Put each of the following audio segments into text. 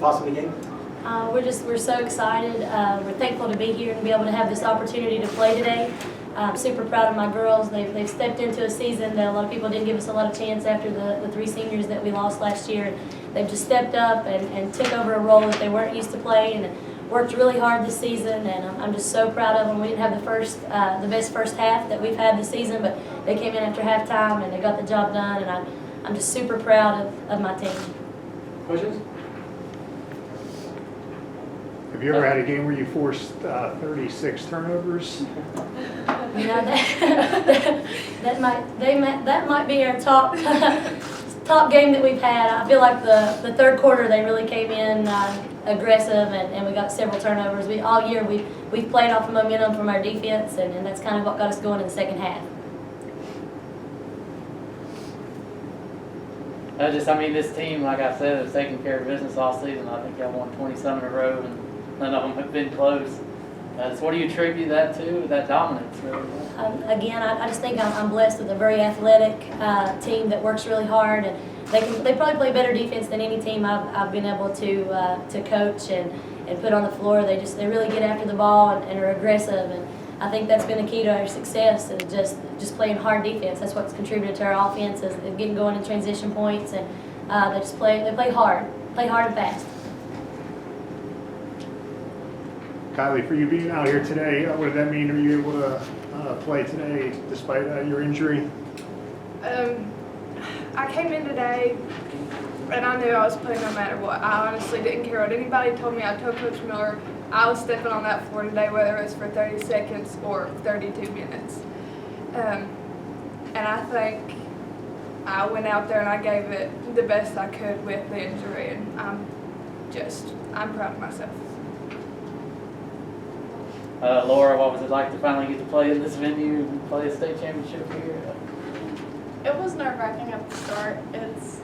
thoughts on the game? We're so excited. We're thankful to be here and be able to have this opportunity to play today. I'm super proud of my girls. They've stepped into a season that a lot of people didn't give us a lot of chance after the three seniors that we lost last year. They've just stepped up and took over a role that they weren't used to playing and worked really hard this season. And I'm just so proud of them. We didn't have the best first half that we've had this season, but they came in after halftime and they got the job done. And I'm just super proud of my team. Questions? Have you ever had a game where you forced 36 turnovers? You know, that might be our top top game that we've had. I feel like the third quarter they really came in aggressive and we got several turnovers. All year we've played off of momentum from our defense and that's kind of what got us going in the second half. I mean, this team, like I said, has taken care of business all season. I think I won 20-some in a row, and none of them have been close. So what do you attribute that to, that dominance, really? Again, I just think I'm blessed with a very athletic team that works really hard, and they probably play better defense than any team I've been able to coach and put on the floor. They really get after the ball and are aggressive, and I think that's been the key to our success, and just playing hard defense. That's what's contributed to our offense is getting going in transition points, and they play hard and fast. Kylie, for you being out here today, what did that mean? Were you able to play today despite your injury? I came in today and I knew I was playing no matter what. I honestly didn't care what anybody told me. I told Coach Miller I was stepping on that floor today, whether it was for 30 seconds or 32 minutes. And I think I went out there and I gave it the best I could with the injury, and I'm proud of myself. Laura, what was it like to finally get to play in this venue and play a state championship here? It was nerve-wracking at the start. It's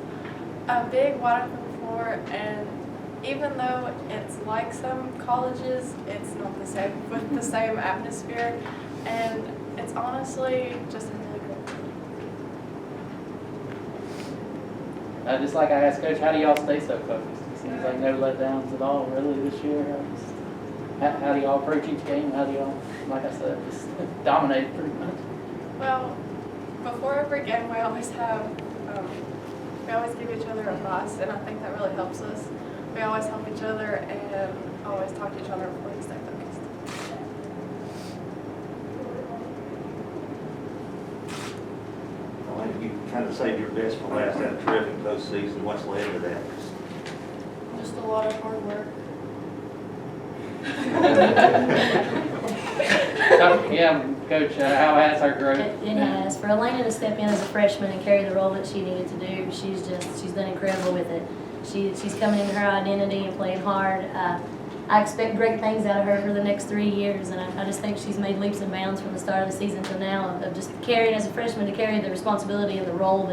a big wide open floor, and even though it's like some colleges, it's not the same with the same atmosphere, and it's honestly just a really cool thing. Just like I asked Coach, how do y'all stay so focused? It seems like no letdowns at all, really, this year. How do y'all approach each game? How do y'all, like I said, just dominate pretty much? Well, before every game, we always give each other advice, and I think that really helps us. We always help each other and always talk to each other before we stay focused. Well, you kind of saved your best for last. Had a terrific postseason. What's led to that? Just a lot of hard work. Yeah, Coach, how has her growth? It has. For Elena to step in as a freshman and carry the role that she needed to do, she's done incredible with it. She's coming into her identity and playing hard. I expect great things out of her for the next 3 years, and I just think she's made leaps and bounds from the start of the season to now of just carrying as a freshman to carry the responsibility and the role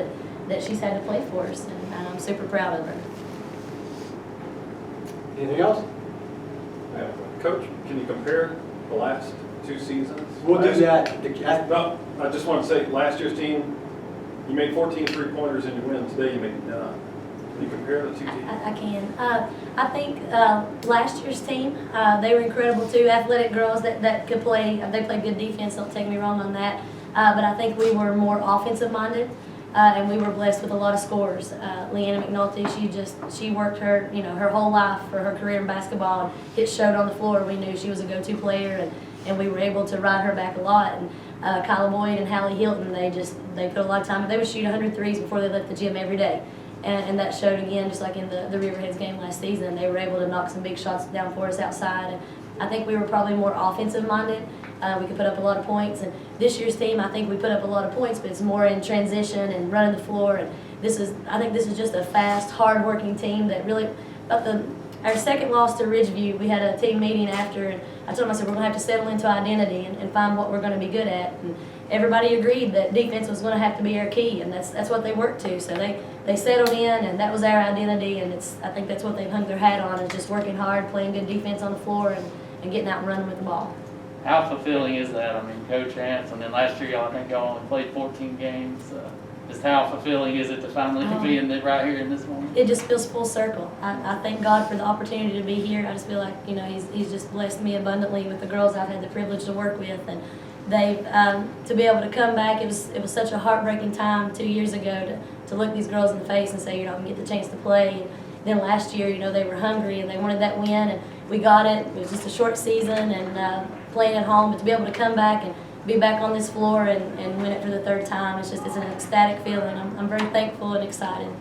that she's had to play for us, and I'm super proud of her. Anything else? Coach, can you compare the last two seasons? We'll do that. No, I just want to say, last year's team, you made 14 three-pointers in your win. Today you made none. Can you compare the two teams? I can. I think last year's team, they were incredible too. Athletic girls that could play. They played good defense. Don't take me wrong on that. But I think we were more offensive minded, and we were blessed with a lot of scores. Leanna McNulty, she worked her whole life for her career in basketball. And it showed on the floor. We knew she was a go-to player, and we were able to ride her back a lot. And Kyla Boyd and Hallie Hilton, they put a lot of time. They would shoot 100 threes before they left the gym every day. And that showed again, just like in the Riverheads game last season. They were able to knock some big shots down for us outside. And I think we were probably more offensive minded. We could put up a lot of points. And this year's team, I think we put up a lot of points, but it's more in transition and running the floor. And I think this is just a fast, hard-working team that really, our second loss to Ridgeview, we had a team meeting after, and I told them, I said, we're going to have to settle into identity and find what we're going to be good at. And everybody agreed that defense was going to have to be our key, and that's what they worked to. So they settled in, and that was our identity, and I think that's what they've hung their hat on, is just working hard, playing good defense on the floor, and getting out and running with the ball. How fulfilling is that? I mean, Coach Hanson, and last year I think y'all only played 14 games. Just how fulfilling is it to finally be in it right here in this moment? It just feels full circle. I thank God for the opportunity to be here. I just feel like, you know, he's just blessed me abundantly with the girls I've had the privilege to work with, and they've to be able to come back. It was such a heartbreaking time 2 years ago to look these girls in the face and say you're not gonna get the chance to play. And then last year, you know, they were hungry and they wanted that win, and we got it. It was just a short season and playing at home, but to be able to come back and be back on this floor and win it for the third time, it's an ecstatic feeling. I'm very thankful and excited.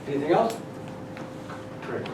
Anything else? Great.